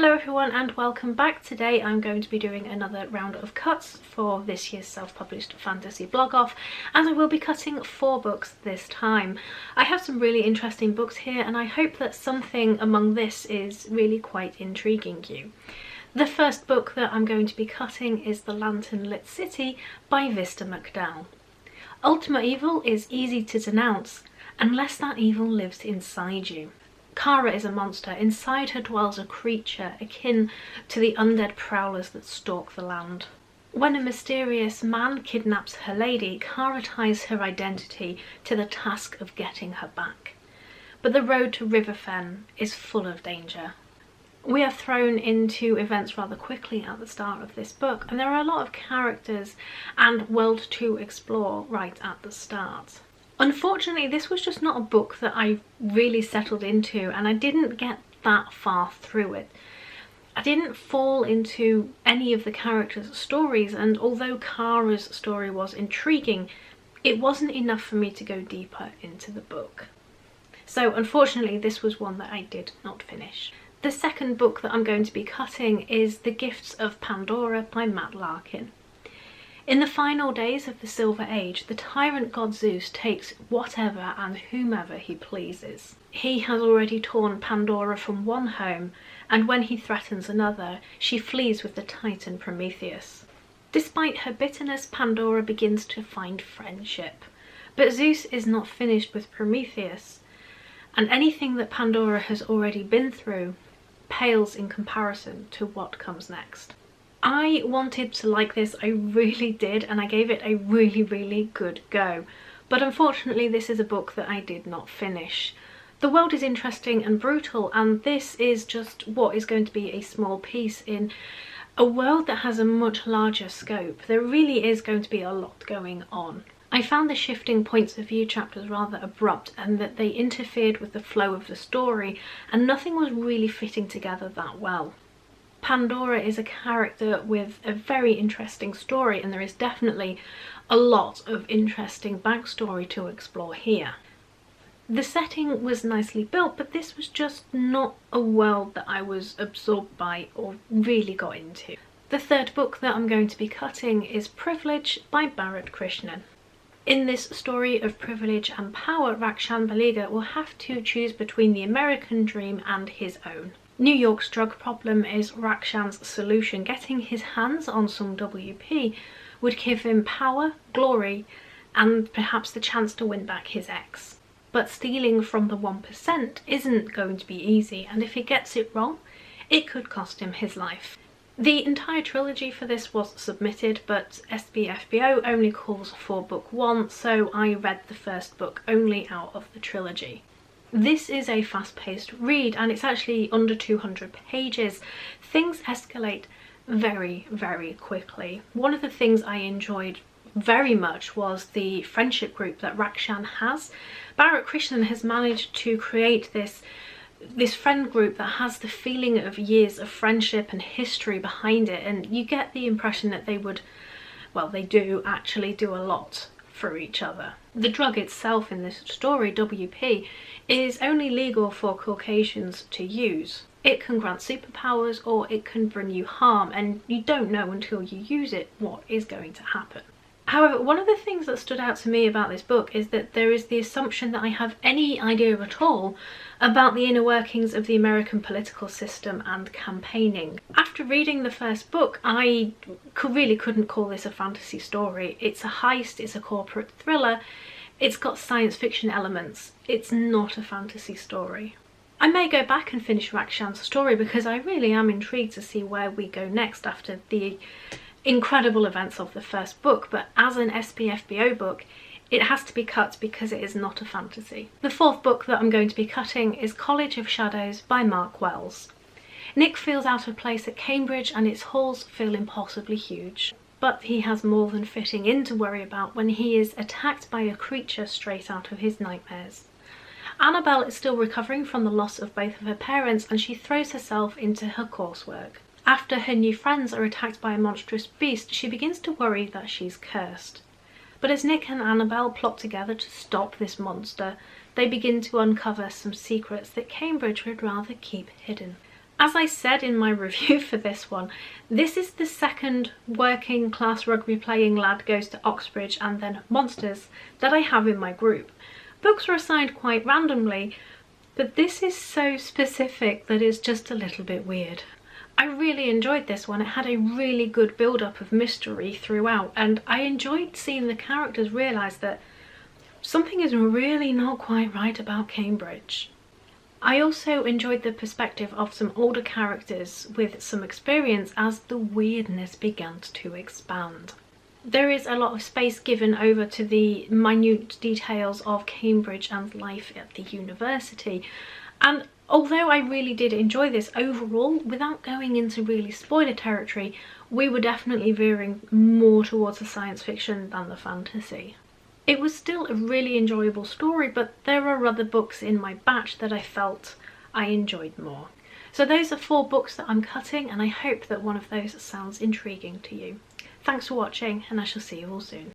Hello everyone and welcome back. Today I'm going to be doing another round of cuts for this year's self-published fantasy blog off, and I will be cutting 4 books this time. I have some really interesting books here and I hope that something among this is really quite intriguing you. The first book that I'm going to be cutting is The Lantern-Lit City by Vista McDowell. Ultimate evil is easy to denounce unless that evil lives inside you. Kara is a monster. Inside her dwells a creature akin to the undead prowlers that stalk the land. When a mysterious man kidnaps her lady, Kara ties her identity to the task of getting her back. But the road to Riverfen is full of danger. We are thrown into events rather quickly at the start of this book, and there are a lot of characters and world to explore right at the start. Unfortunately, this was just not a book that I really settled into, and I didn't get that far through it. I didn't fall into any of the characters' stories, and although Kara's story was intriguing, it wasn't enough for me to go deeper into the book. So unfortunately, this was one that I did not finish. The second book that I'm going to be cutting is The Gifts of Pandora by Matt Larkin. In the final days of the Silver Age, the tyrant god Zeus takes whatever and whomever he pleases. He has already torn Pandora from one home, and when he threatens another, she flees with the titan Prometheus. Despite her bitterness, Pandora begins to find friendship. But Zeus is not finished with Prometheus, and anything that Pandora has already been through pales in comparison to what comes next. I wanted to like this, I really did, and I gave it a really good go. But unfortunately this is a book that I did not finish. The world is interesting and brutal, and this is just what is going to be a small piece in a world that has a much larger scope. There really is going to be a lot going on. I found the shifting points of view chapters rather abrupt, and that they interfered with the flow of the story, and nothing was really fitting together that well. Pandora is a character with a very interesting story, and there is definitely a lot of interesting backstory to explore here. The setting was nicely built, but this was just not a world that I was absorbed by or really got into. The third book that I'm going to be cutting is Privilege by Bharat Krishnan. In this story of privilege and power, Rakshan Baliga will have to choose between the American dream and his own. New York's drug problem is Rakshan's solution. Getting his hands on some WP would give him power, glory, and perhaps the chance to win back his ex. But stealing from the 1% isn't going to be easy, and if he gets it wrong, it could cost him his life. The entire trilogy for this was submitted, but SPFBO only calls for book 1, so I read the first book only out of the trilogy. This is a fast-paced read, and it's actually under 200 pages. Things escalate very quickly. One of the things I enjoyed very much was the friendship group that Rakshan has. Bharat Krishnan has managed to create this friend group that has the feeling of years of friendship and history behind it, and you get the impression that they would, well, they do actually do a lot for each other. The drug itself in this story, WP, is only legal for Caucasians to use. It can grant superpowers or it can bring you harm, and you don't know until you use it what is going to happen. However, one of the things that stood out to me about this book is that there is the assumption that I have any idea at all about the inner workings of the American political system and campaigning. After reading the first book, I really couldn't call this a fantasy story. It's a heist, it's a corporate thriller, it's got science fiction elements. It's not a fantasy story. I may go back and finish Rakshan's story because I really am intrigued to see where we go next after the incredible events of the first book, but as an SPFBO book, it has to be cut because it is not a fantasy. The fourth book that I'm going to be cutting is College of Shadows by Mark Wells. Nick feels out of place at Cambridge and its halls feel impossibly huge. But he has more than fitting in to worry about when he is attacked by a creature straight out of his nightmares. Annabelle is still recovering from the loss of both of her parents, and she throws herself into her coursework. After her new friends are attacked by a monstrous beast, she begins to worry that she's cursed. But as Nick and Annabelle plot together to stop this monster, they begin to uncover some secrets that Cambridge would rather keep hidden. As I said in my review for this one, this is the second working class rugby playing lad goes to Oxbridge and then monsters that I have in my group. Books are assigned quite randomly, but this is so specific that it's just a little bit weird. I really enjoyed this one. It had a really good build-up of mystery throughout, and I enjoyed seeing the characters realise that something is really not quite right about Cambridge. I also enjoyed the perspective of some older characters with some experience as the weirdness began to expand. There is a lot of space given over to the minute details of Cambridge and life at the university, and although I really did enjoy this overall, without going into really spoiler territory, we were definitely veering more towards the science fiction than the fantasy. It was still a really enjoyable story, but there are other books in my batch that I felt I enjoyed more. So those are 4 books that I'm cutting, and I hope that one of those sounds intriguing to you. Thanks for watching, and I shall see you all soon.